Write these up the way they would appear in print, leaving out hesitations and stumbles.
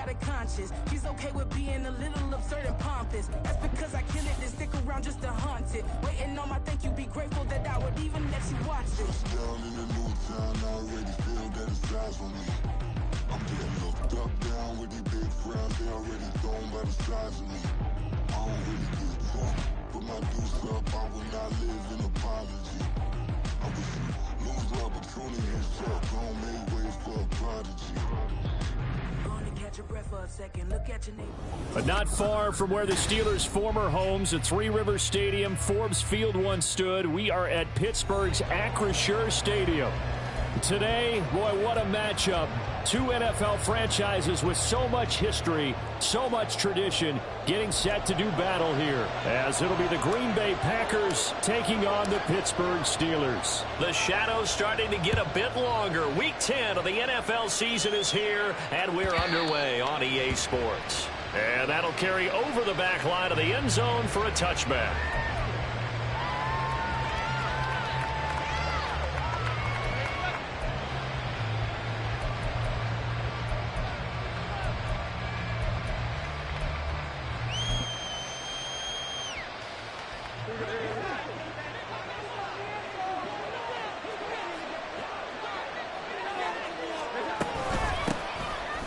got a conscience. He's okay with being a little absurd and pompous. That's because I kill it and stick around just to haunt it. Waiting on my thank you, be grateful that I would even let you watch it. Down in the new town, I already feel that it's eyes on me. I'm getting looked up, down with these big frowns, they already thrown by the size of me. I don't really give a fuck, put my deuce up, I will not live in apology. I wish you lose the opportunity and suck, don't make way for a prodigy. Catch your breath for a second. Look at your neighbor. But not far from where the Steelers' former homes at Three Rivers Stadium, Forbes Field once stood, we are at Pittsburgh's Acrisure Stadium. Today, boy, what a matchup. Two NFL franchises with so much history, so much tradition, getting set to do battle here, as it'll be the Green Bay Packers taking on the Pittsburgh Steelers. The shadows starting to get a bit longer. Week 10 of the NFL season is here, and we're underway on EA Sports. And that'll carry over the back line of the end zone for a touchback.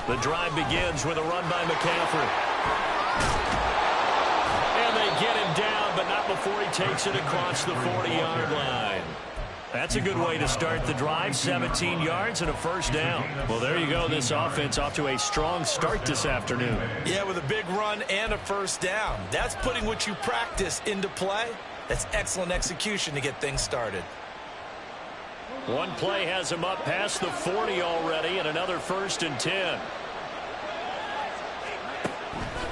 The drive begins with a run by McCaffrey. And they get him down, but not before he takes it across the 40-yard line. That's a good way to start the drive, 17 yards and a first down. Well, there you go. This offense off to a strong start this afternoon. Yeah, with a big run and a first down. That's putting what you practice into play. That's excellent execution to get things started. One play has him up past the 40 already, and another 1st and 10.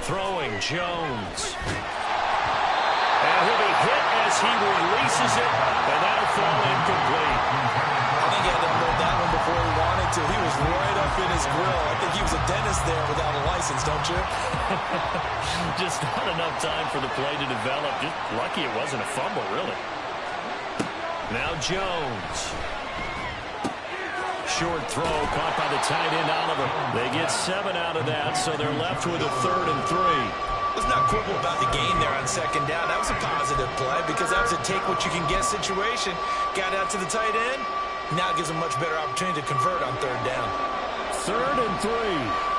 Throwing Jones. And he'll be hit as he releases it, and that'll fall incomplete. I think he had to hold that one before he wanted to. He was right up in his grill. I think he was a dentist there without a license, don't you? Just not enough time for the play to develop. Just lucky it wasn't a fumble, really. Now Jones. Short throw caught by the tight end Oliver. They get 7 out of that, so they're left with a 3rd and 3. Let's not quibble about the gain there on 2nd down. That was a positive play because that was a take-what-you-can-get situation. Got out to the tight end. Now it gives them much better opportunity to convert on 3rd down. 3rd and 3.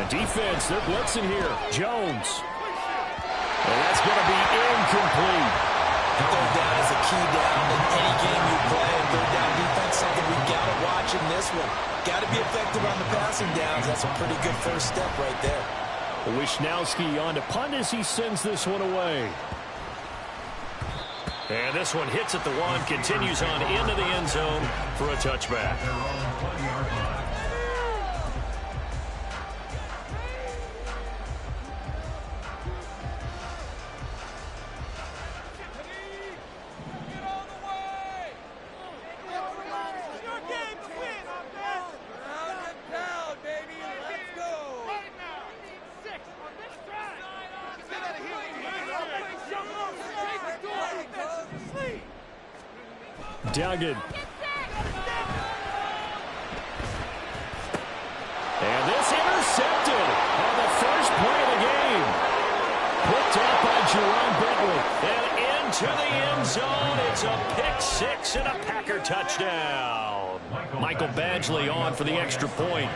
Defense, they're blitzing here. Jones. And that's going to be incomplete. And 3rd down is a key down in any game you play. And 3rd down defense, something we got to watch in this one. Got to be effective on the passing downs. That's a pretty good first step right there. Wishnowski on to punt as he sends this one away. And this one hits at the 1, continues on into the end zone for a touchback. Duggan. And this intercepted on the first play of the game. Picked up by Jerome Bentley. And into the end zone. It's a pick 6 and a Packer touchdown. Michael Badgley on for the extra point.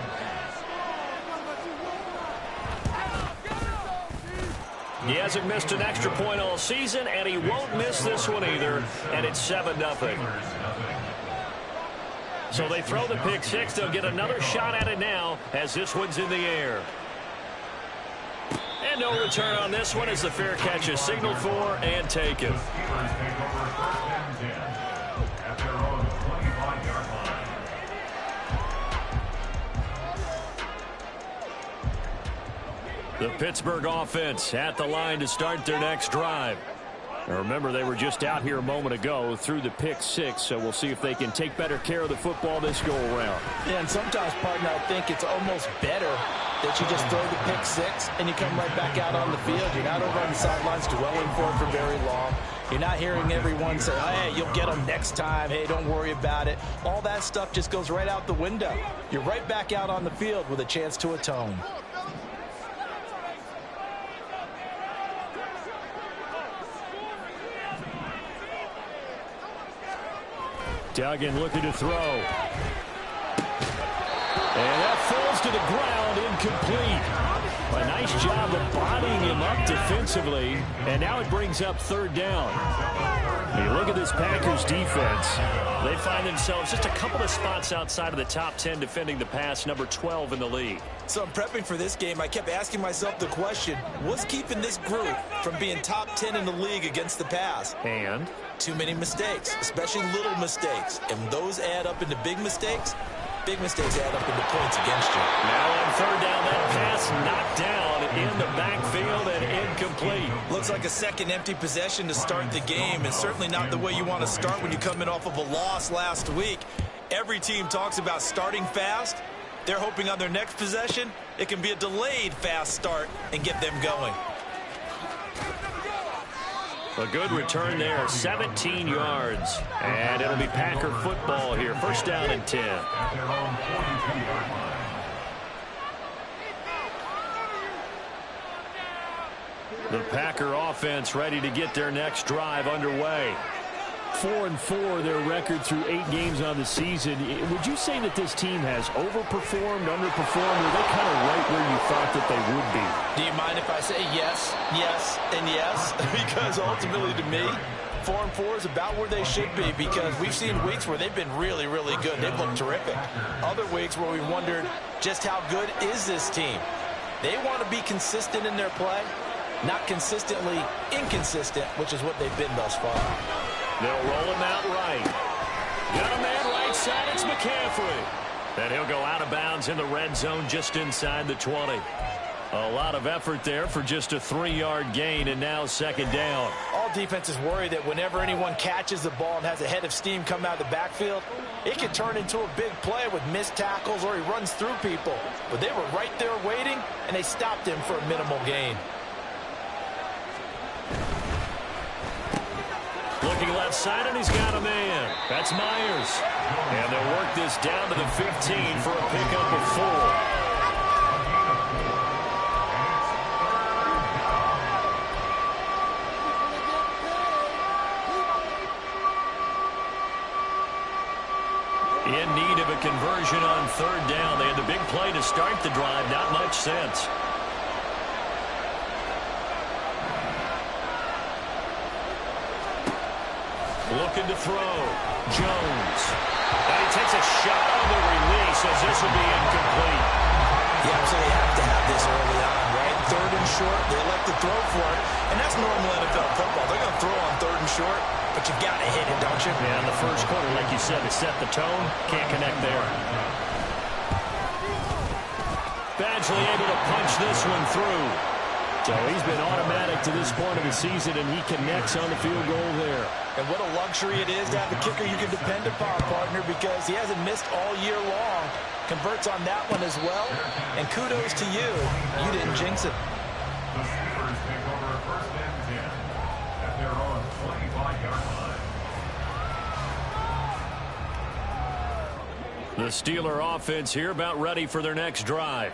He hasn't missed an extra point all season, and he won't miss this one either, and it's 7-0. So they throw the pick 6. They'll get another shot at it now as this one's in the air. And no return on this one as the fair catch is signaled for and taken. The Pittsburgh offense at the line to start their next drive. Now remember, they were just out here a moment ago through the pick 6, so we'll see if they can take better care of the football this go-around. Yeah, and sometimes, partner, I think it's almost better that you just throw the pick six and you come right back out on the field. You're not over on the sidelines dwelling for it for very long. You're not hearing everyone say, hey, you'll get them next time. Hey, don't worry about it. All that stuff just goes right out the window. You're right back out on the field with a chance to atone. Duggan looking to throw. And that falls to the ground, incomplete. A nice job of bodying him up defensively, and now it brings up third down. Hey, look at this Packers defense. They find themselves just a couple of spots outside of the top 10 defending the pass, number 12 in the league. So I'm prepping for this game. I kept asking myself the question, what's keeping this group from being top 10 in the league against the pass? And? Too many mistakes, especially little mistakes. And those add up into big mistakes. Big mistakes add up into points against you. Now on third down, that pass knocked down in the backfield and incomplete. Looks like a second empty possession to start the game, and certainly not the way you want to start when you're coming off of a loss last week. Every team talks about starting fast. They're hoping on their next possession, it can be a delayed fast start and get them going. A good return there, 17 yards. And it'll be Packer football here. First down and 10. The Packer offense ready to get their next drive underway. 4-4 their record through 8 games on the season. Would you say that this team has overperformed, underperformed, or are they kind of right where you thought that they would be? Do you mind if I say yes, yes, and yes? Because ultimately to me, 4-4 is about where they should be, because we've seen weeks where they've been really, really good. They've looked terrific. Other weeks where we wondered just how good is this team. They want to be consistent in their play, not consistently inconsistent, which is what they've been thus far. They'll roll him out right. Got a man right side. It's McCaffrey. And he'll go out of bounds in the red zone just inside the 20. A lot of effort there for just a 3-yard gain, and now second down. All defenses worry that whenever anyone catches the ball and has a head of steam come out of the backfield, it can turn into a big play with missed tackles or he runs through people. But they were right there waiting, and they stopped him for a minimal gain. Looking left side, and he's got a man. That's Myers. And they'll work this down to the 15 for a pickup of 4. In need of a conversion on third down. They had the big play to start the drive. Not much sense. Looking to throw. Jones. And he takes a shot on the release as this will be incomplete. You absolutely have to have this early on, right? Third and short, they elect to throw for it. And that's normal NFL football. They're going to throw on third and short, but you've got to hit it, don't you? Yeah, in the first quarter, like you said, it set the tone. Can't connect there. Badgley able to punch this one through. So he's been automatic to this point of the season, and he connects on the field goal there. And what a luxury it is to have a kicker you can depend upon, partner, because he hasn't missed all year long. Converts on that one as well. And kudos to you. You didn't jinx it. The Steeler offense here about ready for their next drive.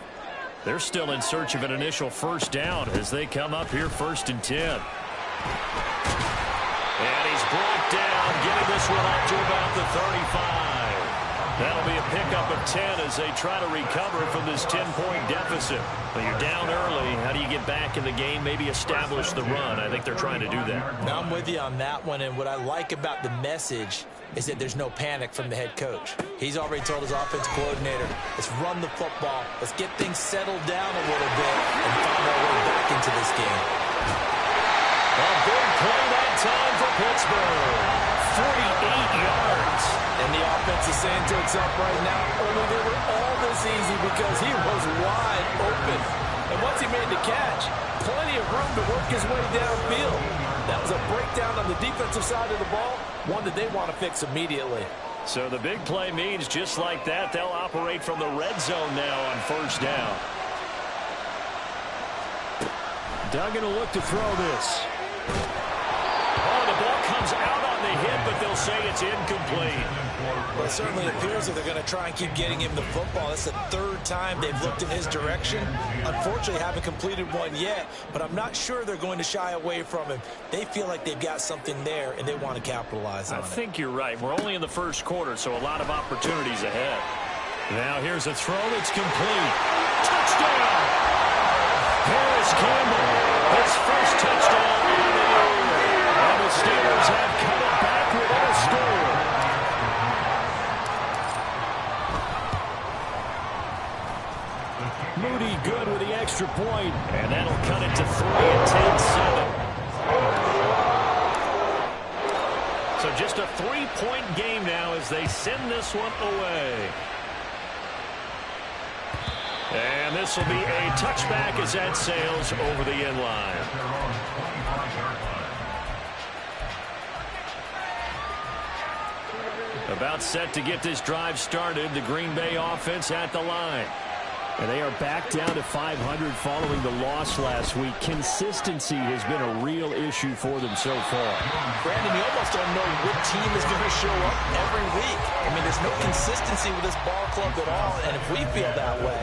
They're still in search of an initial first down as they come up here first and 10. And he's brought down, getting this one up to about the 35. That'll be a pickup of 10 as they try to recover from this 10-point deficit. But you're down early. How do you get back in the game, maybe establish the run? I think they're trying to do that. Now I'm with you on that one, and what I like about the message is that there's no panic from the head coach. He's already told his offensive coordinator, let's run the football, let's get things settled down a little bit and find our way back into this game. A big play that time for Pittsburgh. 48 yards. And the offense is saying to itself right now, only they were all this easy because he was wide open. And once he made the catch, plenty of room to work his way downfield. That was a breakdown on the defensive side of the ball, one that they want to fix immediately. So the big play means just like that, they'll operate from the red zone now on first down. Duggan will look to throw this. Oh, the ball comes out on the hit, but they'll say it's incomplete. Well, it certainly appears that they're going to try and keep getting him the football. That's the third time they've looked in his direction. Unfortunately, haven't completed one yet, but I'm not sure they're going to shy away from him. They feel like they've got something there, and they want to capitalize on it. I think you're right. We're only in the first quarter, so a lot of opportunities ahead. Now here's a throw that's complete. Touchdown! Harris Campbell, his first touchdown of the year. And the Steelers have cut it back within a score. Moody good with the extra point, and that'll cut it to 3 and take 7. So just a 3-point game now as they send this one away. And this will be a touchback as that sails over the end line. About set to get this drive started. The Green Bay offense at the line. And they are back down to 500 following the loss last week. Consistency has been a real issue for them so far. Brandon, you almost don't know what team is going to show up every week. I mean, there's no consistency with this ball club at all, and if we feel that way,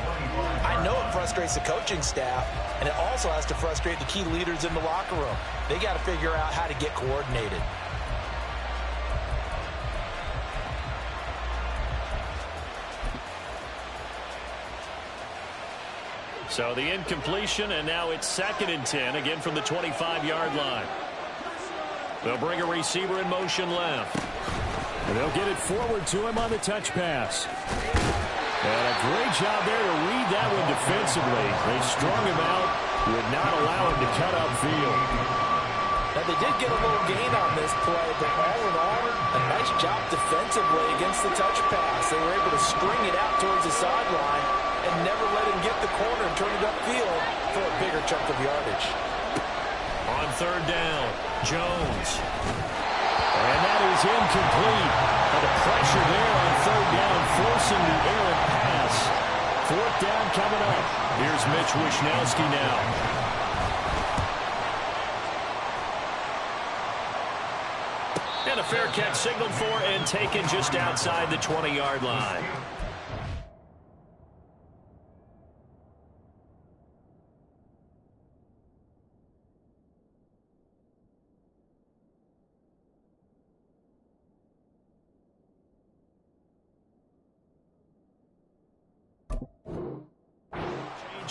I know it frustrates the coaching staff, and it also has to frustrate the key leaders in the locker room. They got to figure out how to get coordinated. So the incompletion, and now it's 2nd and 10, again from the 25-yard line. They'll bring a receiver in motion left. And they'll get it forward to him on the touch pass. And a great job there to read that one defensively. They strung him out, would not allow him to cut upfield. Now, they did get a little gain on this play, but all in all, a nice job defensively against the touch pass. They were able to string it out towards the sideline and never let him get the corner and turn it upfield for a bigger chunk of yardage. On 3rd down, Jones. And that is incomplete. And the pressure there on 3rd down, forcing the errant pass. 4th down coming up. Here's Mitch Wishnowsky now. And a fair catch signaled for and taken just outside the 20-yard line.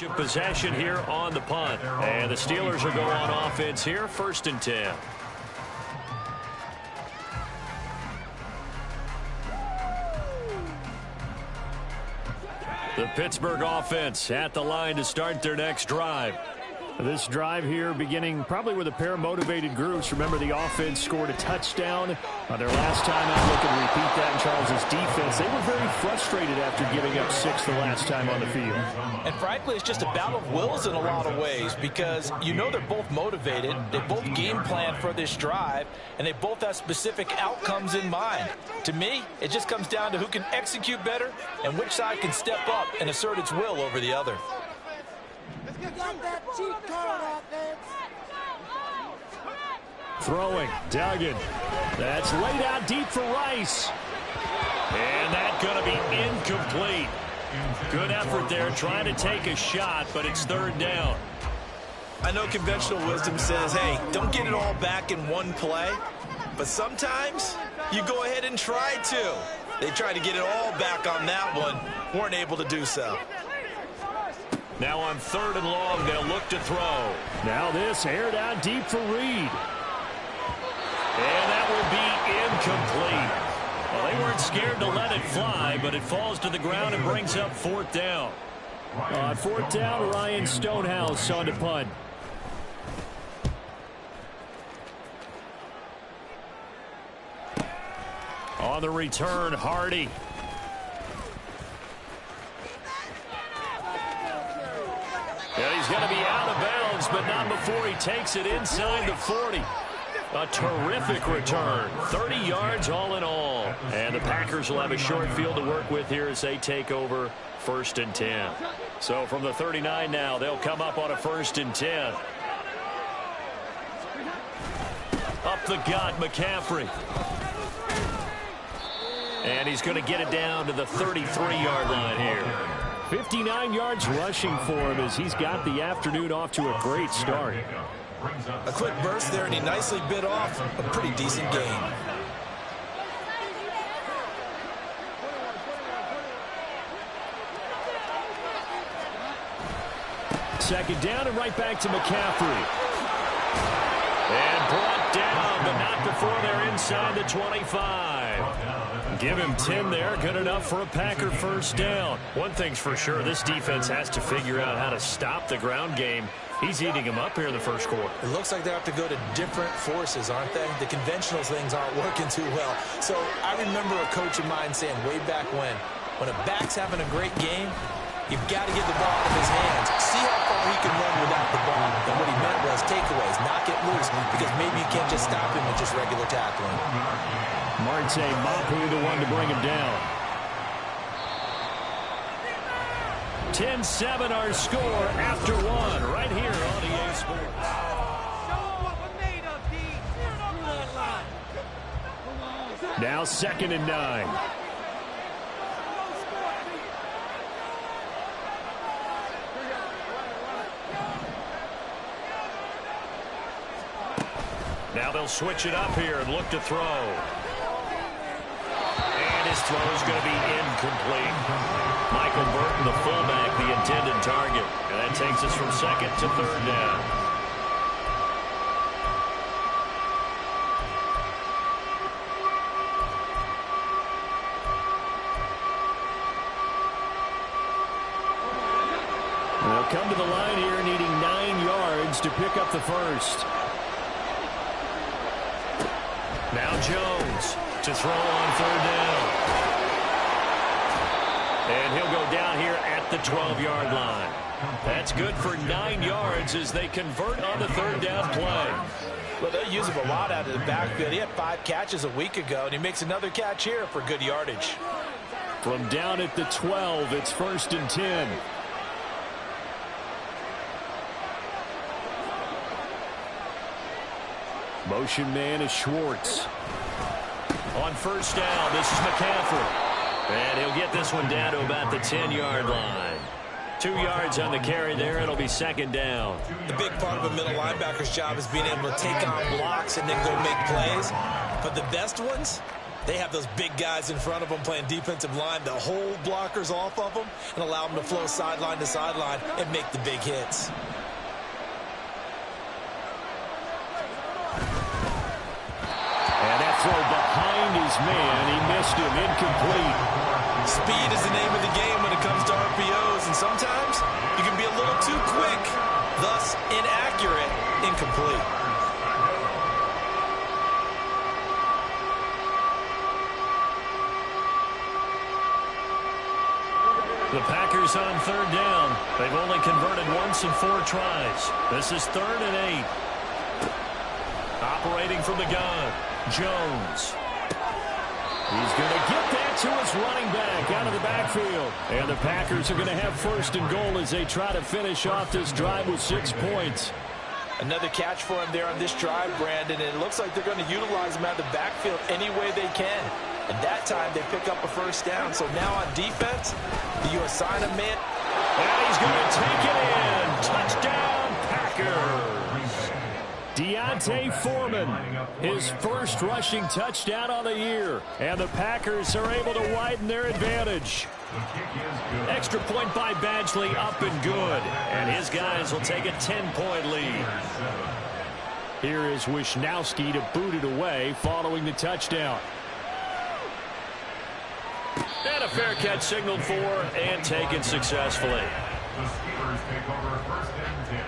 Change of possession here on the punt. And the Steelers will go on offense here, 1st and 10. The Pittsburgh offense at the line to start their next drive. This drive here beginning probably with a pair of motivated groups. Remember, the offense scored a touchdown on their last time out. Looking to repeat that in Charles's defense. They were very frustrated after giving up 6 the last time on the field. And frankly, it's just a battle of wills in a lot of ways because you know they're both motivated. They both game plan for this drive, and they both have specific outcomes in mind. To me, it just comes down to who can execute better and which side can step up and assert its will over the other. Throwing, Duggan. That's laid out deep for Rice. And that's going to be incomplete. Good effort there trying to take a shot, but it's 3rd down. I know conventional wisdom says, hey, don't get it all back in one play. But sometimes you go ahead and try to. They tried to get it all back on that one. Weren't able to do so. Now on 3rd and long, they'll look to throw. Now this aired out deep for Reed. And that will be incomplete. Well, they weren't scared to let it fly, but it falls to the ground and brings up 4th down. On 4th down, Ryan Stonehouse on to punt. On the return, Hardy. Yeah, he's going to be out of bounds, but not before he takes it inside the 40. A terrific return. 30 yards all in all. And the Packers will have a short field to work with here as they take over 1st and 10. So from the 39 now, they'll come up on a 1st and 10. Up the gut, McCaffrey. And he's going to get it down to the 33-yard line here. 59 yards rushing for him as he's got the afternoon off to a great start. A quick burst there, and he nicely bit off a pretty decent gain. Second down and right back to McCaffrey. And brought down, but not before they're inside the 25. Give him 10 there, good enough for a Packer first down. One thing's for sure, this defense has to figure out how to stop the ground game. He's eating them up here in the first quarter. It looks like they have to go to different forces, aren't they? The conventional things aren't working too well. So I remember a coach of mine saying way back when a back's having a great game, you've got to get the ball out of his hands. See how far he can run without the ball. And what he meant was takeaways, knock it loose, because maybe you can't just stop him with just regular tackling. Marte Mapu, the one to bring him down. 10-7 our score after one right here on EA Sports. Now 2nd and 9. Now they'll switch it up here and look to throw. And his throw is going to be incomplete. Michael Burton, the fullback, the intended target. And that takes us from 2nd to 3rd down. They'll come to the line here needing 9 yards to pick up the first. Now Jones to throw on 3rd down. And he'll go down here at the 12-yard line. That's good for 9 yards as they convert on the 3rd down play. Well, they use him a lot out of the backfield. He had 5 catches a week ago, and he makes another catch here for good yardage. From down at the 12, it's 1st and 10. Motion man is Schwartz. On 1st down, this is McCaffrey. And he'll get this one down to about the 10-yard line. 2 yards on the carry there. It'll be 2nd down. The big part of a middle linebacker's job is being able to take on blocks and then go make plays. But the best ones, they have those big guys in front of them playing defensive line to hold blockers off of them and allow them to flow sideline to sideline and make the big hits. And that throw behind his man. He missed him. Incomplete. Speed is the name of the game when it comes to RPOs, and sometimes you can be a little too quick, thus inaccurate, incomplete. The Packers on 3rd down. They've only converted once in 4 tries. This is 3rd and 8. Operating from the gun, Jones. He's going to get that to his running back out of the backfield. And the Packers are going to have 1st and goal as they try to finish off this drive with 6 points. Another catch for him there on this drive, Brandon, and it looks like they're going to utilize him out of the backfield any way they can. And that time they pick up a 1st down. So now on defense, do you assign a man? And he's going to take it in. Touchdown, Packers. Deontay Foreman, his first rushing touchdown on the year. And the Packers are able to widen their advantage. Extra point by Badgley, up and good. And his guys will take a 10-point lead. Here is Wisnowski to boot it away following the touchdown. And a fair catch signaled for and taken successfully. The Steelers take over 1st and 10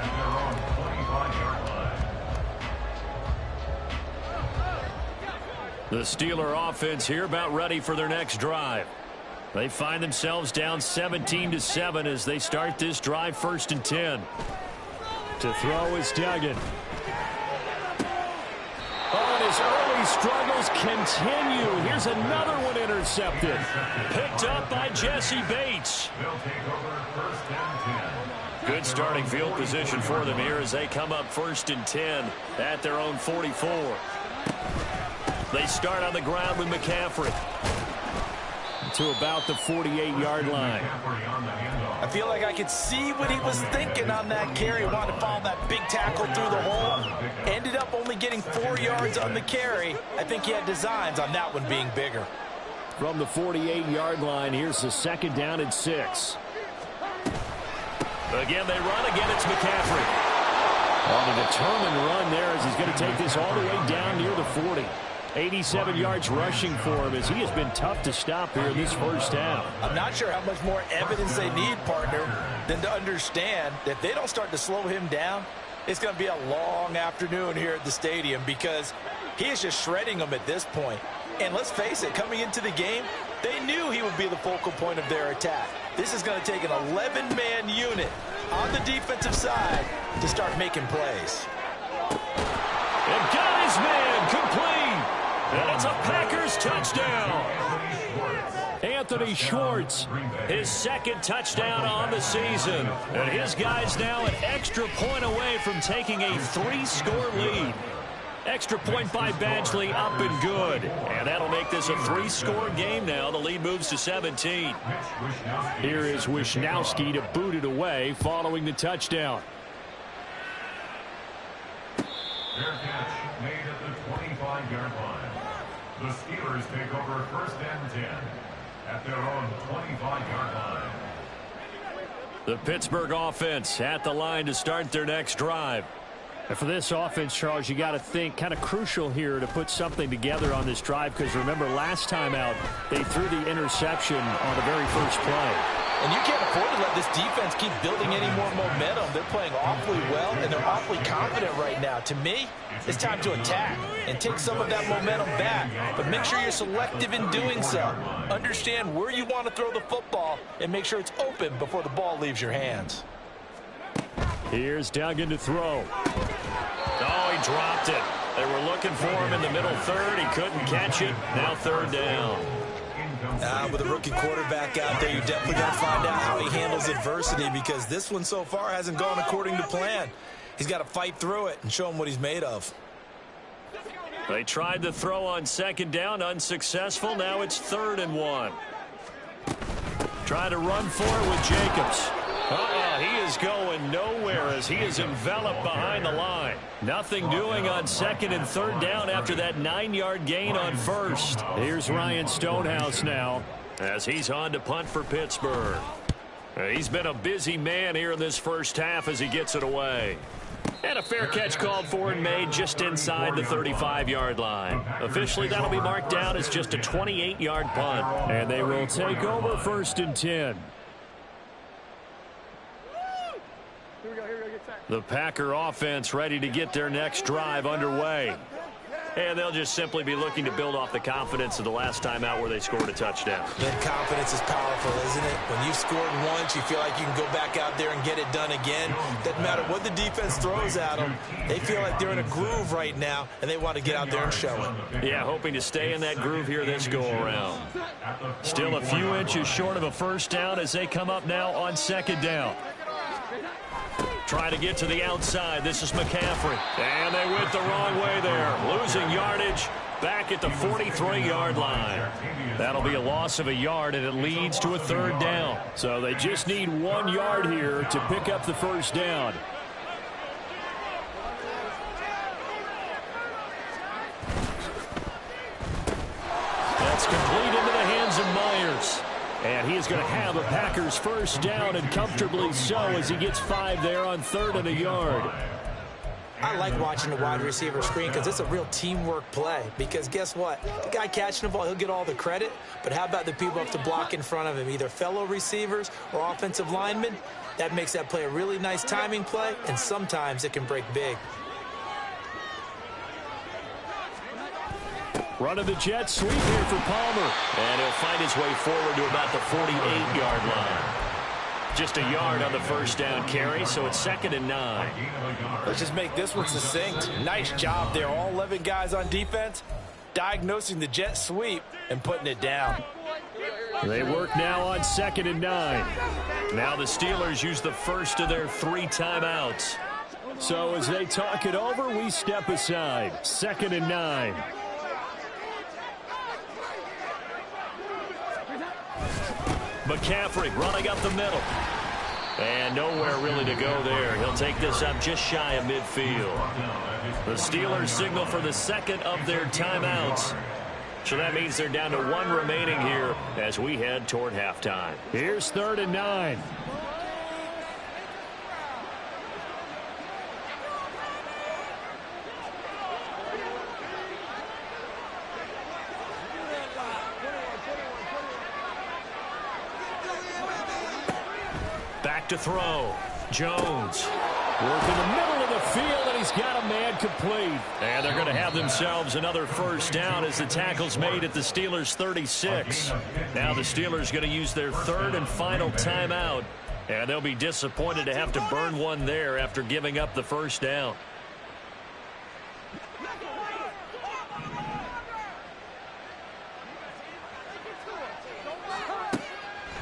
at their own 25-yard line. The Steeler offense here about ready for their next drive. They find themselves down 17-7 as they start this drive 1st and 10. To throw is Duggan. On his early these struggles continue. Here's another one intercepted. Picked up by Jesse Bates. They'll take over first and 10. Good starting field position for them here as they come up 1st and 10 at their own 44. They start on the ground with McCaffrey to about the 48-yard line. I feel like I could see what he was thinking on that carry. Wanted to follow that big tackle through the hole. Ended up only getting 4 yards on the carry. I think he had designs on that one being bigger. From the 48-yard line, here's the 2nd down and 6. Again, they run. Again, it's McCaffrey. On a determined run there as he's going to take this all the way down near the 40. 87 yards rushing for him as he has been tough to stop here in this first half. I'm not sure how much more evidence they need, partner, than to understand that if they don't start to slow him down, it's going to be a long afternoon here at the stadium because he is just shredding them at this point. And let's face it, coming into the game, they knew he would be the focal point of their attack. This is going to take an 11-man unit on the defensive side to start making plays. And got his man complete. And it's a Packers touchdown. Anthony Schwartz, his 2nd touchdown on the season. And his guys now an extra point away from taking a 3-score lead. Extra point by Badgley up and good. And that'll make this a 3-score game now. The lead moves to 17. Here is Wisnowski to boot it away following the touchdown. Their catch made at the 25-yard line. The Steelers take over 1st and 10 at their own 25-yard line. The Pittsburgh offense at the line to start their next drive. And for this offense, Charles, you got to think kind of crucial here to put something together on this drive because remember last time out they threw the interception on the very first play. And you can't afford to let this defense keep building any more momentum. They're playing awfully well, and they're awfully confident right now. To me, it's time to attack and take some of that momentum back. But make sure you're selective in doing so. Understand where you want to throw the football and make sure it's open before the ball leaves your hands. Here's Duggan to throw. Oh, he dropped it. They were looking for him in the middle third. He couldn't catch it. Now 3rd down. With a rookie quarterback out there, you definitely got to find out how he handles adversity because this one so far hasn't gone according to plan. He's got to fight through it and show him what he's made of. They tried to throw on 2nd down, unsuccessful. Now it's 3rd and 1. Try to run for it with Jacobs. He is going nowhere as he is enveloped behind the line. Nothing doing on 2nd and 3rd down after that 9-yard gain on 1st. Here's Ryan Stonehouse now as he's on to punt for Pittsburgh. He's been a busy man here in this first half as he gets it away. And a fair catch called for and made just inside the 35-yard line. Officially, that'll be marked down as just a 28-yard punt. And they will take over 1st and 10. The Packer offense ready to get their next drive underway. And they'll just simply be looking to build off the confidence of the last time out where they scored a touchdown. That confidence is powerful, isn't it? When you've scored once, you feel like you can go back out there and get it done again. Doesn't matter what the defense throws at them. They feel like they're in a groove right now, and they want to get out there and show it. Yeah, hoping to stay in that groove here this go-around. Still a few inches short of a 1st down as they come up now on 2nd down. Trying to get to the outside. This is McCaffrey. And they went the wrong way there. Losing yardage back at the 43-yard line. That'll be a loss of a yard, and it leads to a 3rd down. So they just need 1 yard here to pick up the 1st down. That's complete into the hands of Myers. And he is going to have a Packers 1st down, and comfortably so as he gets 5 there on 3rd and a yard. I like watching the wide receiver screen because it's a real teamwork play. Because guess what? The guy catching the ball, he'll get all the credit. But how about the people up to block in front of him, either fellow receivers or offensive linemen? That makes that play a really nice timing play, and sometimes it can break big. Running the jet sweep here for Palmer. And he'll find his way forward to about the 48-yard line. Just a yard on the 1st down carry, so it's 2nd and 9. Let's just make this one succinct. Nice job there. All 11 guys on defense diagnosing the jet sweep and putting it down. They work now on 2nd and 9. Now the Steelers use the first of their 3 timeouts. So as they talk it over, we step aside. 2nd and 9. McCaffrey running up the middle. And nowhere really to go there. He'll take this up just shy of midfield. The Steelers signal for the 2nd of their timeouts. So that means they're down to 1 remaining here as we head toward halftime. Here's 3rd and 9. Back to throw. Jones. Work in the middle of the field, and he's got a man complete. And they're going to have themselves another first down as the tackle's made at the Steelers' 36. Now the Steelers going to use their 3rd and final timeout. And they'll be disappointed to have to burn one there after giving up the first down.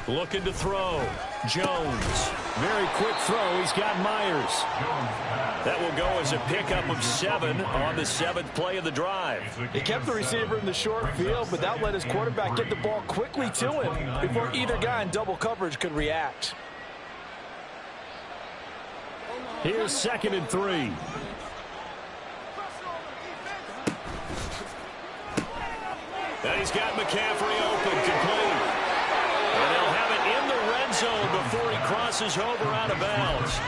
Looking to throw. Jones. Very quick throw. He's got Myers. That will go as a pickup of 7 on the 7th play of the drive. He kept the receiver in the short field, but that let his quarterback get the ball quickly to him before either guy in double coverage could react. Here's 2nd and 3. And he's got McCaffrey open, complete. And they'll have it in the red zone before he crosses over out of bounds.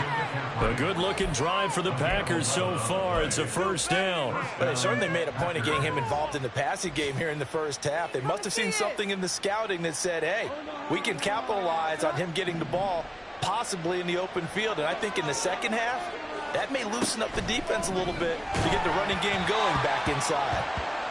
A good-looking drive for the Packers so far. It's a first down. But they certainly made a point of getting him involved in the passing game here in the first half. They must have seen something in the scouting that said, hey, we can capitalize on him getting the ball possibly in the open field. And I think in the second half, that may loosen up the defense a little bit to get the running game going back inside.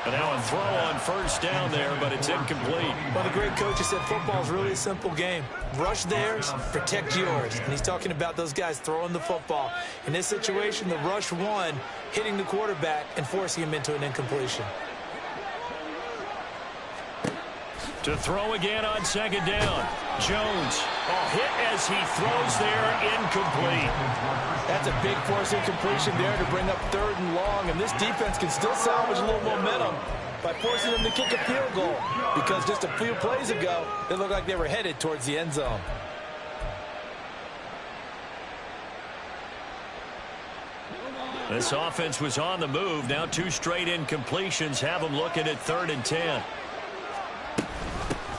And now a throw on first down there, but it's incomplete. Well, the great coach has said football is really a simple game. Rush theirs, protect yours. And he's talking about those guys throwing the football. In this situation, the rush one, hitting the quarterback and forcing him into an incompletion. To throw again on 2nd down. Jones, hit as he throws there, incomplete. That's a big force incompletion there to bring up 3rd and long, and this defense can still salvage a little momentum by forcing them to kick a field goal, because just a few plays ago, they looked like they were headed towards the end zone. This offense was on the move. Now 2 straight incompletions have them looking at 3rd and 10.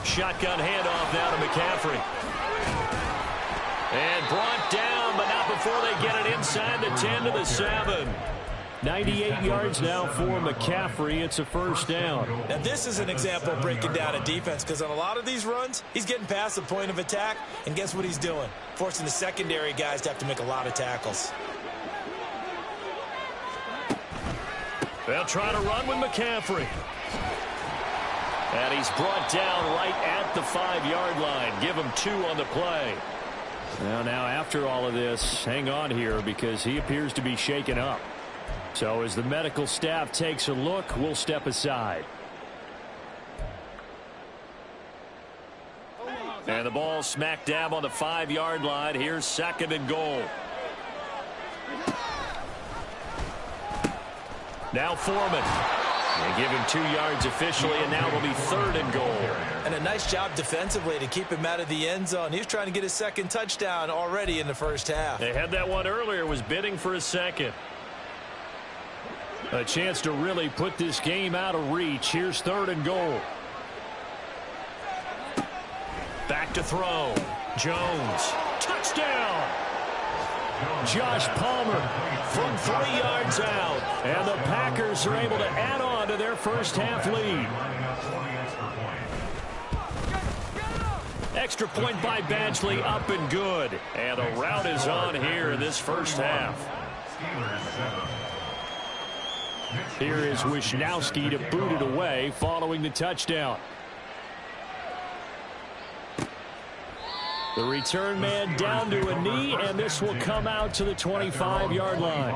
Shotgun handoff now to McCaffrey. And brought down, but not before they get it inside the 10 to the 7. 98 yards now for McCaffrey. It's a first down. Now, this is an example of breaking down a defense, because on a lot of these runs, he's getting past the point of attack, and guess what he's doing? Forcing the secondary guys to have to make a lot of tackles. They'll try to run with McCaffrey. And he's brought down right at the 5-yard line. Give him 2 on the play. Now after all of this, hang on here because he appears to be shaken up. So as the medical staff takes a look, we'll step aside. And the ball smack dab on the 5-yard line. Here's 2nd and goal. Now Foreman. They give him 2 yards officially, and now it'll be 3rd and goal. And a nice job defensively to keep him out of the end zone. He was trying to get his 2nd touchdown already in the first half. They had that one earlier, was bidding for a 2nd. A chance to really put this game out of reach. Here's 3rd and goal. Back to throw. Jones. Touchdown! Josh Palmer from 3 yards out. And the Packers are able to add on to their first half lead. Extra point by Badgley, up and good. And a rout is on here in this first half. Here is Wisnowski to boot it away following the touchdown. The return man down to a knee, and this will come out to the 25-yard line.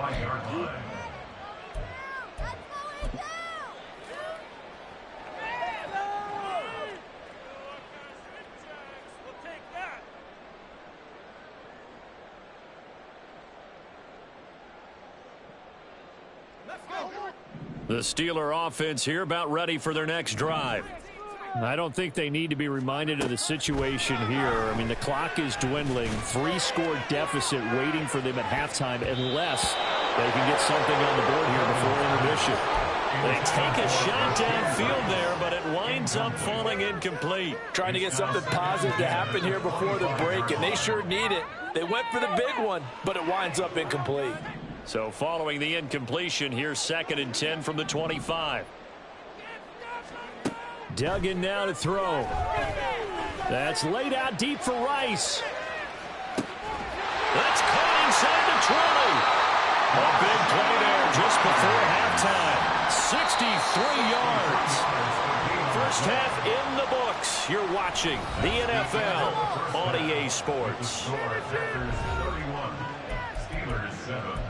The Steeler offense here about ready for their next drive. I don't think they need to be reminded of the situation here. I mean, the clock is dwindling. 3-score deficit waiting for them at halftime unless they can get something on the board here before intermission. They take a shot downfield there, but it winds up falling incomplete. Trying to get something positive to happen here before the break, and they sure need it. They went for the big one, but it winds up incomplete. So following the incompletion, here's 2nd and 10 from the 25. Duggan now to throw. That's laid out deep for Rice. That's caught inside the 20. A big play there just before halftime. 63 yards. First half in the books. You're watching the NFL on EA Sports. Packers 31, Steelers 7.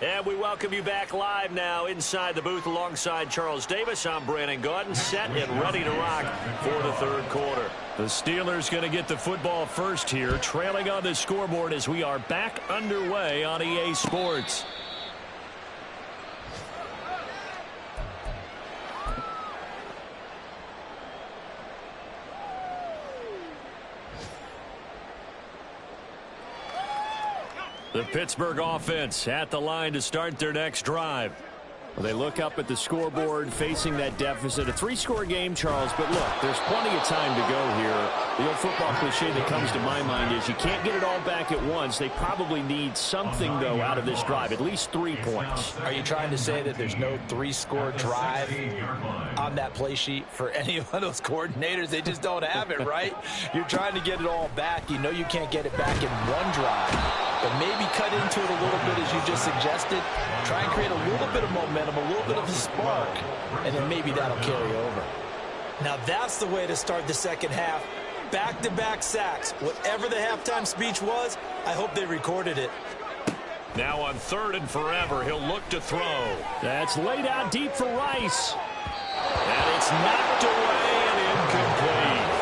And we welcome you back live now inside the booth alongside Charles Davis. I'm Brandon Gaudin, set and ready to rock for the third quarter. The Steelers going to get the football first here, trailing on the scoreboard as we are back underway on EA Sports. The Pittsburgh offense at the line to start their next drive. Well, they look up at the scoreboard facing that deficit. A 3-score game, Charles, but look, there's plenty of time to go here. The old football cliche that comes to my mind is you can't get it all back at once. They probably need something, though, out of this drive, at least 3 points. Are you trying to say that there's no 3-score drive on that play sheet for any of those coordinators? They just don't have it, right? You're trying to get it all back. You know you can't get it back in one drive, but maybe cut into it a little bit as you just suggested. Try and create a little bit of momentum, a little bit of a spark, and then maybe that'll carry over. Now that's the way to start the second half. Back-to-back sacks. Whatever the halftime speech was, I hope they recorded it. Now on 3rd and forever, he'll look to throw. That's laid out deep for Rice. And it's knocked away and incomplete.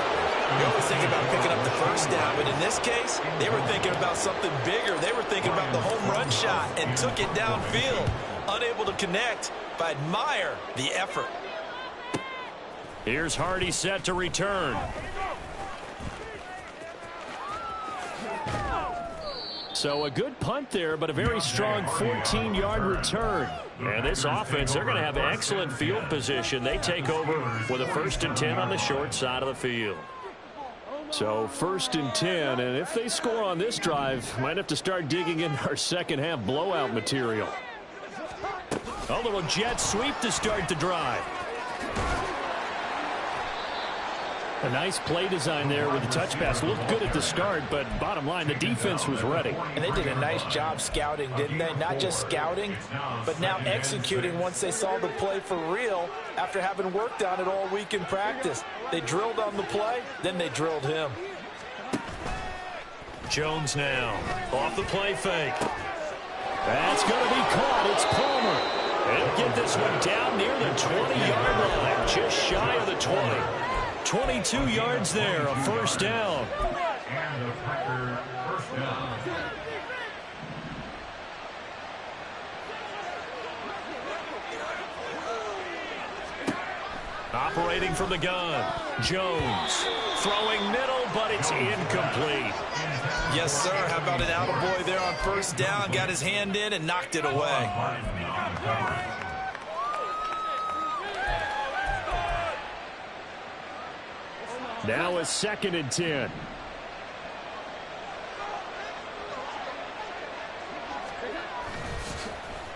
You always think about picking up the first down, but in this case, they were thinking about something bigger. They were thinking about the home run shot and took it downfield. Unable to connect, but I admire the effort. Here's Hardy set to return. So a good punt there, but a very strong 14-yard return. And this offense, they're going to have excellent field position. They take over with a 1st and 10 on the short side of the field. So 1st and 10, and if they score on this drive, might have to start digging in our second half blowout material. A little jet sweep to start the drive. A nice play design there with the touch pass. Looked good at the start, but bottom line, the defense was ready. And they did a nice job scouting, didn't they? Not just scouting, but now executing once they saw the play for real after having worked on it all week in practice. They drilled on the play, then they drilled him. Jones now off the play fake. That's going to be caught. It's Palmer. They'll get this one down near the 20-yard line, just shy of the 20. 22 yards there, a 1st down. And the Packer first down. Operating from the gun, Jones throwing middle, but it's incomplete. Yes, sir. How about an attaboy there on 1st down? Got his hand in and knocked it away. Now a 2nd and 10.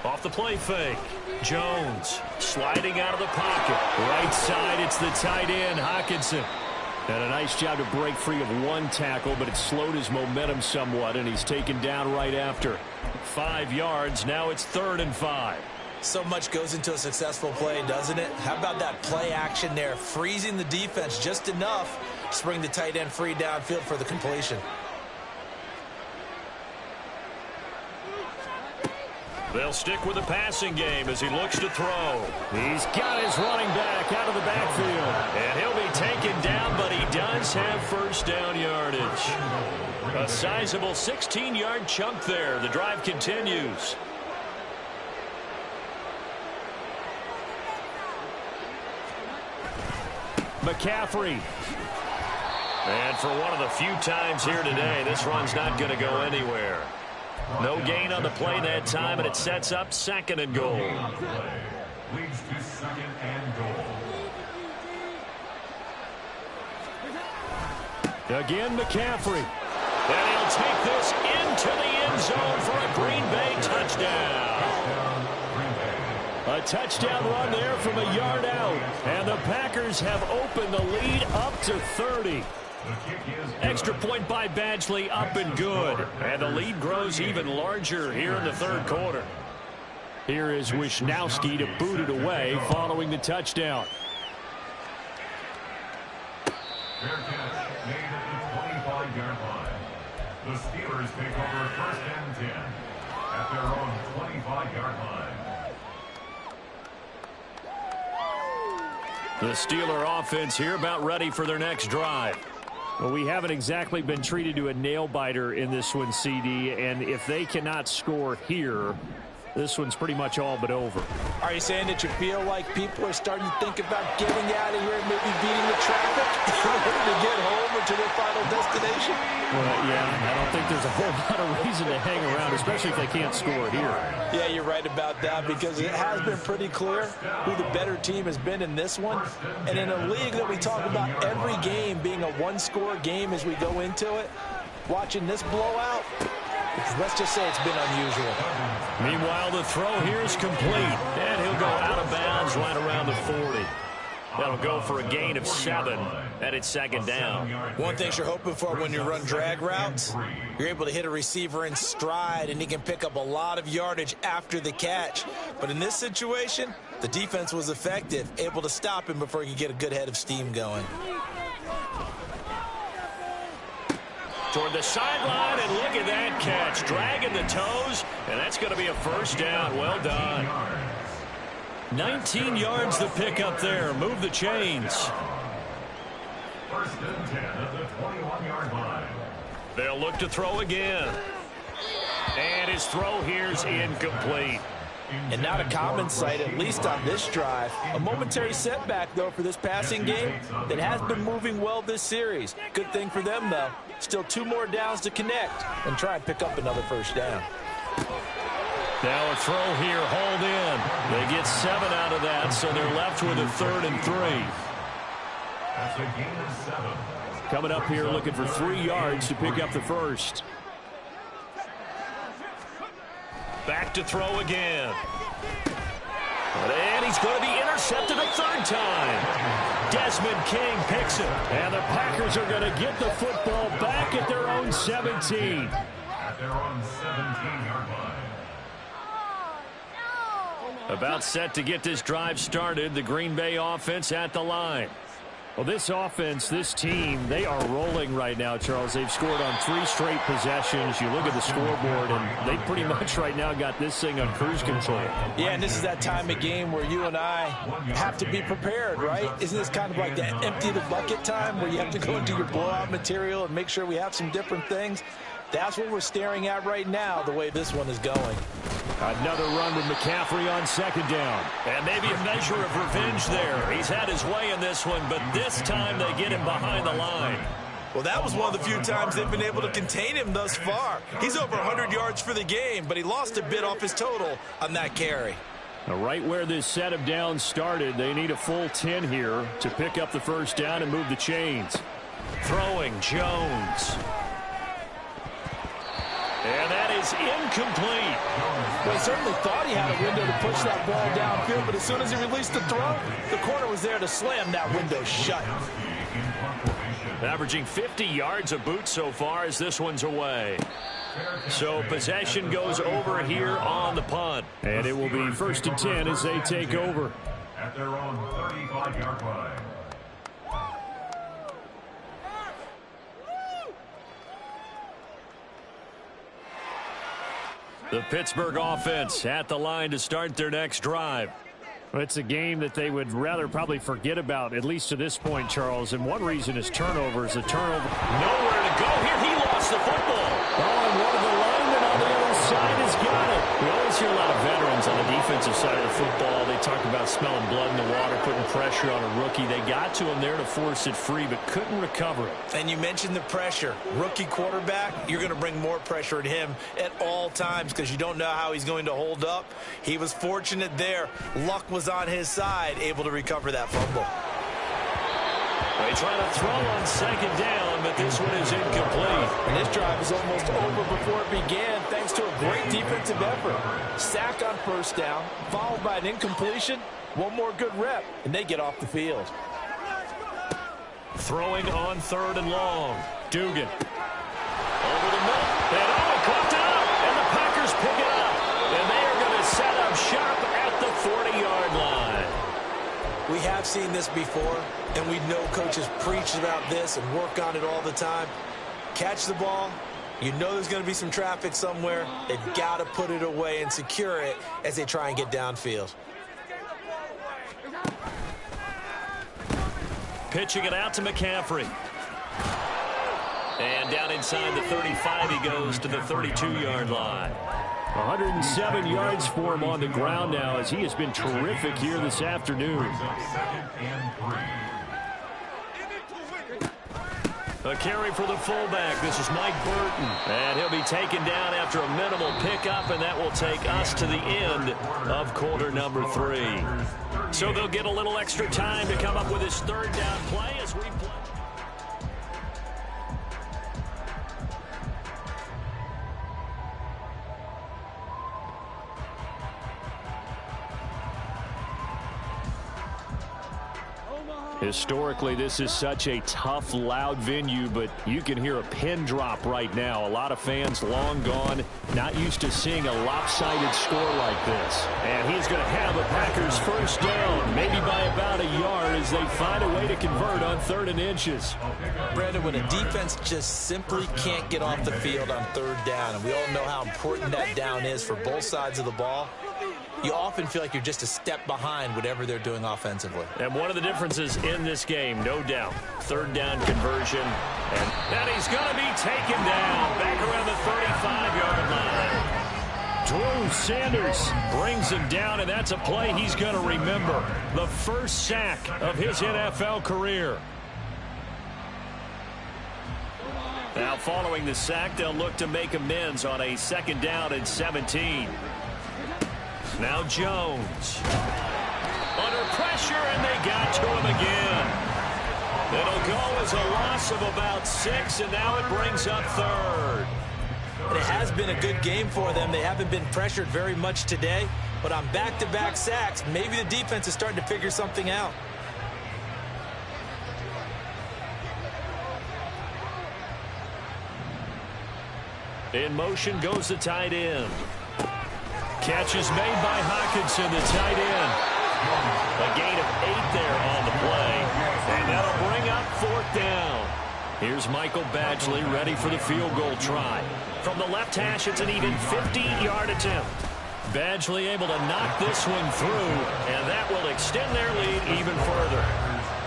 Off the play fake, Jones sliding out of the pocket. Right side, it's the tight end, Hockenson. And a nice job to break free of one tackle, but it slowed his momentum somewhat, and he's taken down right after. 5 yards, now it's 3rd and 5. So much goes into a successful play, doesn't it? How about that play action there, freezing the defense just enough to bring the tight end free downfield for the completion. They'll stick with the passing game as he looks to throw. He's got his running back out of the backfield. And he'll be taken Steelers have first down yardage. A sizable 16-yard chunk there. The drive continues. McCaffrey. And for one of the few times here today, this run's not going to go anywhere. No gain on the play that time, and it sets up 2nd and goal. Leads to 2nd and goal. Again, McCaffrey. And he'll take this into the end zone for a Green Bay touchdown. A touchdown run there from a yard out. And the Packers have opened the lead up to 30. Extra point by Badgley, up and good. And the lead grows even larger here in the 3rd quarter. Here is Wisnowski to boot it away following the touchdown. Fair catch made at the 25-yard line. The Steelers take over 1st and 10 at their own 25-yard line. The Steeler offense here about ready for their next drive. Well, we haven't exactly been treated to a nail-biter in this one, CD, and if they cannot score here, this one's pretty much all but over. Are you saying that you feel like people are starting to think about getting out of here and maybe beating the traffic in order to get home or to their final destination? Well, yeah, I don't think there's a whole lot of reason to hang around, especially if they can't score here. Yeah, you're right about that, because it has been pretty clear who the better team has been in this one. And in a league that we talk about every game being a one-score game as we go into it, watching this blowout, let's just say it's been unusual. Meanwhile, the throw here is complete, and he'll go out of bounds right around the 40. That'll go for a gain of 7, and it's 2nd down. One thing you're hoping for when you run drag routes, you're able to hit a receiver in stride, and he can pick up a lot of yardage after the catch. But in this situation, the defense was effective, able to stop him before he could get a good head of steam going. Toward the sideline, and look at that catch. Dragging the toes, and that's going to be a 1st down. Well done. 19 yards the pick up there. Move the chains. 1st and 10 at the 21-yard line. They'll look to throw again. And his throw here's incomplete. And not a common sight, at least on this drive. A momentary setback, though, for this passing game that has been moving well this series. Good thing for them, though. Still 2 more downs to connect and try and pick up another 1st down. Now a throw here, hauled in. They get 7 out of that, so they're left with a 3rd and 3. That's a gain of 7. Coming up here looking for 3 yards to pick up the 1st. Back to throw again. And he's going to be intercepted a 3rd time. Desmond King picks it. And the Packers are going to get the football back at their own 17. At their own 17-yard line. About set to get this drive started. The Green Bay offense at the line. Well, this offense, this team, they are rolling right now, Charles. They've scored on 3 straight possessions. You look at the scoreboard, and they pretty much right now got this thing on cruise control. Yeah, and this is that time of game where you and I have to be prepared, right? Isn't this kind of like that empty the bucket time where you have to go into your blowout material and make sure we have some different things? That's what we're staring at right now, the way this one is going. Another run with McCaffrey on 2nd down. And maybe a measure of revenge there. He's had his way in this one, but this time they get him behind the line. Well, that was one of the few times they've been able to contain him thus far. He's over 100 yards for the game, but he lost a bit off his total on that carry. Now, right where this set of downs started, they need a full 10 here to pick up the 1st down and move the chains. Throwing, Jones. And that is incomplete. Well, he certainly thought he had a window to push that ball downfield, but as soon as he released the throw, the corner was there to slam that window shut. Averaging 50 yards a boot so far as this one's away. So possession goes over here on the punt. And it will be 1st and 10 as they take over. At their own 35-yard line. The Pittsburgh offense at the line to start their next drive. Well, it's a game that they would rather probably forget about, at least to this point, Charles. And one reason is turnovers. A turnover. Nowhere to go here. He lost the football. Oh, and one of the linemen on the other side has got it. We always hear a lot of veterans on the defensive side of the football. They talk about smelling blood in the water, putting pressure on a rookie. They got to him there to force it free, but couldn't recover it. And you mentioned the pressure. Rookie quarterback, you're going to bring more pressure at him at all times because you don't know how he's going to hold up. He was fortunate there. Luck was on his side, able to recover that fumble. They try to throw on second down, but this one is incomplete. And this drive is almost over before it began thanks to a great defensive effort. Sack on first down, followed by an incompletion. One more good rep, and they get off the field. Throwing on 3rd and long. Dugan. Over the middle. And it caught up. And the Packers pick it up. And they are going to set up shop at the 40-yard line. We have seen this before, and we know coaches preach about this and work on it all the time. Catch the ball. You know there's going to be some traffic somewhere. They've got to put it away and secure it as they try and get downfield. Pitching it out to McCaffrey. And down inside the 35, he goes to the 32-yard line. 107 yards for him on the ground now as he has been terrific here this afternoon. A carry for the fullback. This is Mike Burton. And he'll be taken down after a minimal pickup, and that will take us to the end of quarter number 3. So they'll get a little extra time to come up with his 3rd down play as we play. Historically, this is such a tough, loud venue, but you can hear a pin drop right now. A lot of fans long gone, not used to seeing a lopsided score like this. And he's going to have a Packers 1st down, maybe by about a yard as they find a way to convert on 3rd and inches. Brandon, when a defense just simply can't get off the field on 3rd down, and we all know how important that down is for both sides of the ball, you often feel like you're just a step behind whatever they're doing offensively. And one of the differences in this game, no doubt, 3rd down conversion. And he's going to be taken down back around the 35-yard line. Drew Sanders brings him down, and that's a play he's going to remember. The first sack of his NFL career. Now following the sack, they'll look to make amends on a 2nd down and 17. Now Jones. Under pressure, and they got to him again. It'll go as a loss of about 6, and now it brings up 3rd. And it has been a good game for them. They haven't been pressured very much today, but on back-to-back sacks, maybe the defense is starting to figure something out. In motion goes the tight end. Catch is made by Hockenson, the tight end. A gain of 8 there on the play. And that'll bring up 4th down. Here's Michael Badgley ready for the field goal try. From the left hash, it's an even 50-yard attempt. Badgley able to knock this one through, and that will extend their lead even further.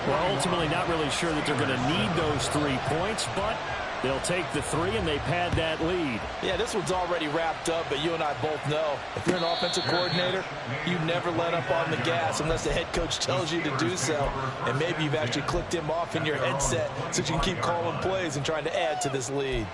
Well, ultimately not really sure that they're going to need those 3 points, but they'll take the 3 and they pad that lead. Yeah, this one's already wrapped up, but you and I both know if you're an offensive coordinator, you never let up on the gas unless the head coach tells you to do so. And maybe you've actually clicked him off in your headset so you can keep calling plays and trying to add to this lead.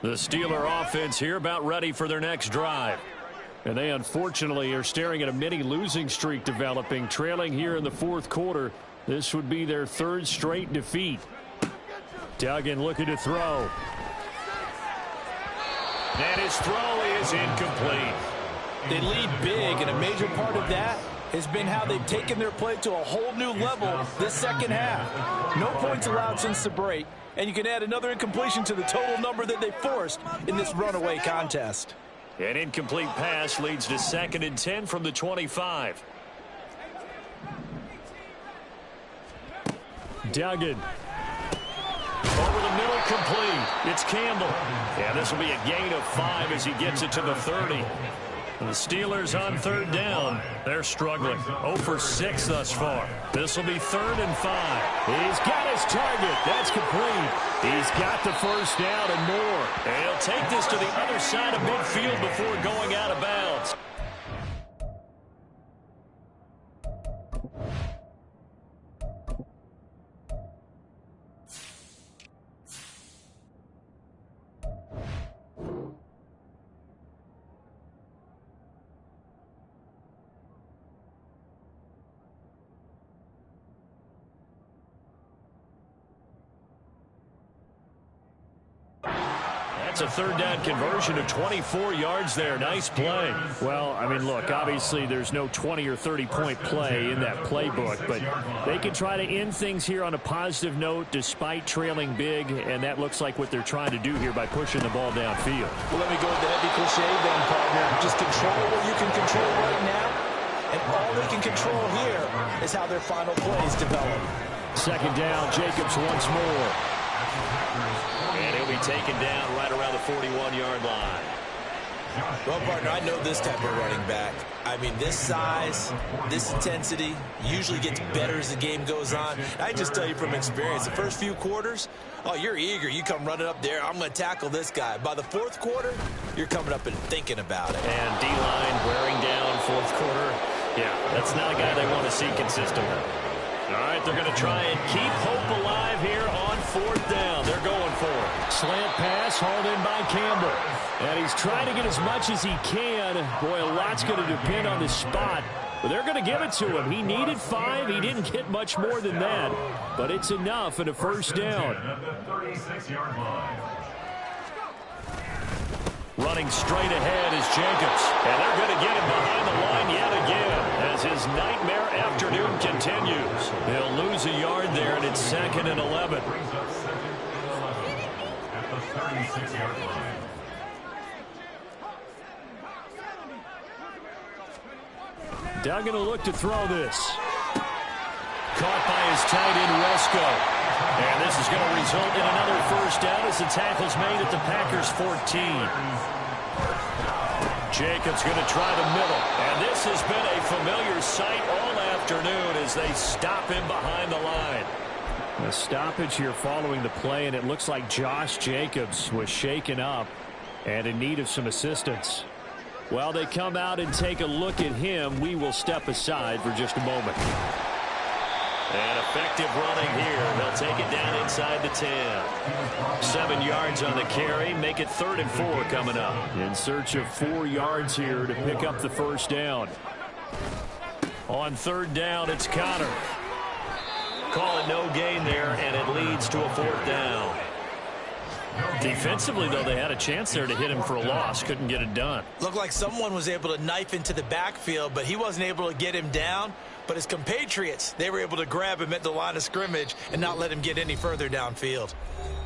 The Steeler offense here about ready for their next drive. And they unfortunately are staring at a mini losing streak developing, trailing here in the 4th quarter. This would be their 3rd straight defeat. Duggan looking to throw. And his throw is incomplete. They lead big, and a major part of that has been how they've taken their play to a whole new level this 2nd half. No points allowed since the break, and you can add another incompletion to the total number that they forced in this runaway contest. An incomplete pass leads to 2nd and 10 from the 25. Duggan. Over the middle, complete. It's Campbell. Yeah, this will be a gain of 5 as he gets it to the 30. The Steelers on 3rd down. They're struggling. 0 for 6 thus far. This will be 3rd and 5. He's got his target. That's complete. He's got the first down and more. And he'll take this to the other side of midfield before going out of bounds. That's a 3rd down conversion of 24 yards there. Nice play. Well, I mean, look, obviously there's no 20 or 30-point play in that playbook, but they can try to end things here on a positive note despite trailing big, and that looks like what they're trying to do here by pushing the ball downfield. Well, let me go with the heavy cliche then, partner. Just control what you can control right now, and all they can control here is how their final plays develop. 2nd down, Jacobs once more. And he'll be taken down right around the 41-yard line. Well, partner, I know this type of running back. I mean, this size, this intensity usually gets better as the game goes on. I just tell you from experience, the first few quarters, oh, you're eager. You come running up there, I'm going to tackle this guy. By the 4th quarter, you're coming up and thinking about it. And D-line wearing down 4th quarter. Yeah, that's not a guy they want to see consistently. All right, they're going to try and keep hope alive here on 4th down. They're going for it. Slant pass hauled in by Campbell. And he's trying to get as much as he can. Boy, a lot's going to depend on the spot. But they're going to give it to him. He needed 5. He didn't get much more than that. But it's enough and a 1st down. Running straight ahead is Jacobs. And they're going to get him behind the line yet again as his nightmare afternoon continues. They'll lose a yard there, and it's 2nd and 11. At the 36-yard line. Duggan will look to throw this. Caught by his tight end, Wesco. And this is going to result in another 1st down as the tackle's made at the Packers' 14. Jacobs going to try the middle. And this has been a familiar sight all afternoon as they stop him behind the line. A stoppage here following the play, and it looks like Josh Jacobs was shaken up and in need of some assistance. While they come out and take a look at him, we will step aside for just a moment. And effective running here. They'll take it down inside the 10. 7 yards on the carry. Make it 3rd and 4 coming up. In search of 4 yards here to pick up the 1st down. On 3rd down, it's Connor. Call it no gain there, and it leads to a 4th down. Defensively, though, they had a chance there to hit him for a loss. Couldn't get it done. Looked like someone was able to knife into the backfield, but he wasn't able to get him down. But his compatriots, they were able to grab him at the line of scrimmage and not let him get any further downfield.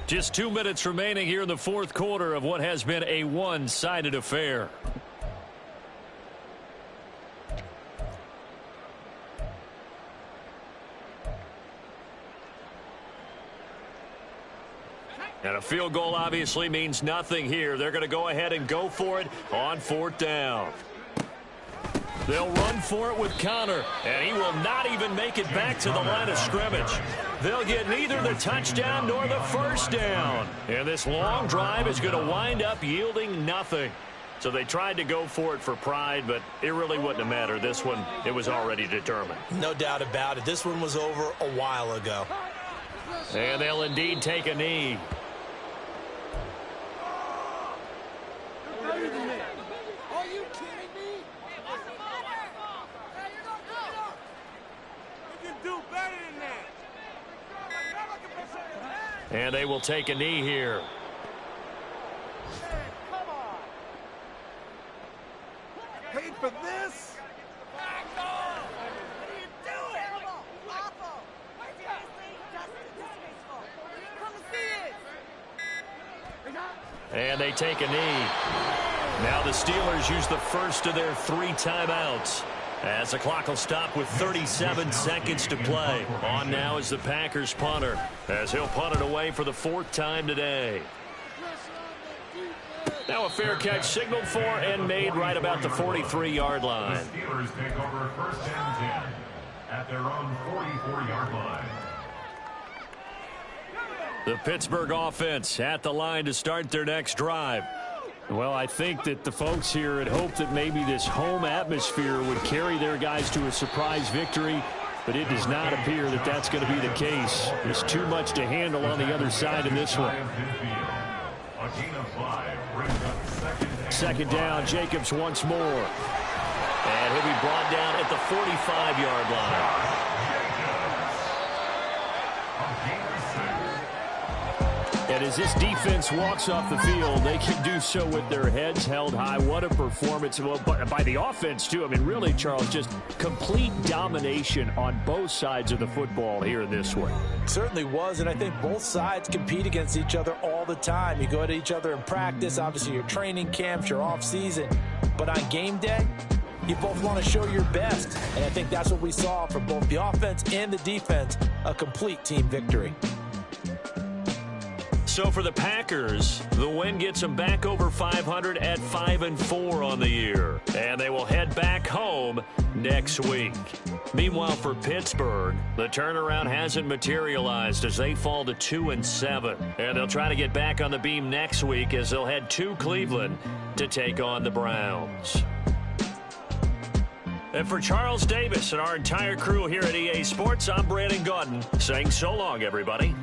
Just 2 minutes remaining here in the 4th quarter of what has been a one-sided affair. And a field goal obviously means nothing here. They're going to go ahead and go for it on 4th down. They'll run for it with Connor, and he will not even make it back to the line of scrimmage. They'll get neither the touchdown nor the 1st down. And this long drive is going to wind up yielding nothing. So they tried to go for it for pride, but it really wouldn't have mattered. This one, it was already determined. No doubt about it. This one was over a while ago. And they'll indeed take a knee. And they will take a knee here. Come on. Paid for this? What are you doing? Terrible. Awful. Seriously, just disgraceful. Come see it. And they take a knee. Now the Steelers use the first of their 3 timeouts, as the clock will stop with 37 seconds to play. On now is the Packers punter, as he'll punt it away for the 4th time today. Now a fair catch signaled for and made right about the 43-yard line. The Steelers take over 1st and 10 at their own 44-yard line. The Pittsburgh offense at the line to start their next drive. Well, I think that the folks here had hoped that maybe this home atmosphere would carry their guys to a surprise victory, but it does not appear that that's going to be the case. There's too much to handle on the other side in this one. A gain of 5 brings up 2nd. Second down, Jacobs once more. And he'll be brought down at the 45-yard line. And as this defense walks off the field, they can do so with their heads held high. What a performance by the offense, too. I mean, really, Charles, just complete domination on both sides of the football here in this one. Certainly was, and I think both sides compete against each other all the time. You go at each other in practice, obviously your training camps, your off-season. But on game day, you both want to show your best. And I think that's what we saw from both the offense and the defense, a complete team victory. So for the Packers, the win gets them back over 500 at 5-4 on the year. And they will head back home next week. Meanwhile, for Pittsburgh, the turnaround hasn't materialized as they fall to 2-7. And they'll try to get back on the beam next week as they'll head to Cleveland to take on the Browns. And for Charles Davis and our entire crew here at EA Sports, I'm Brandon Gaudin saying so long, everybody.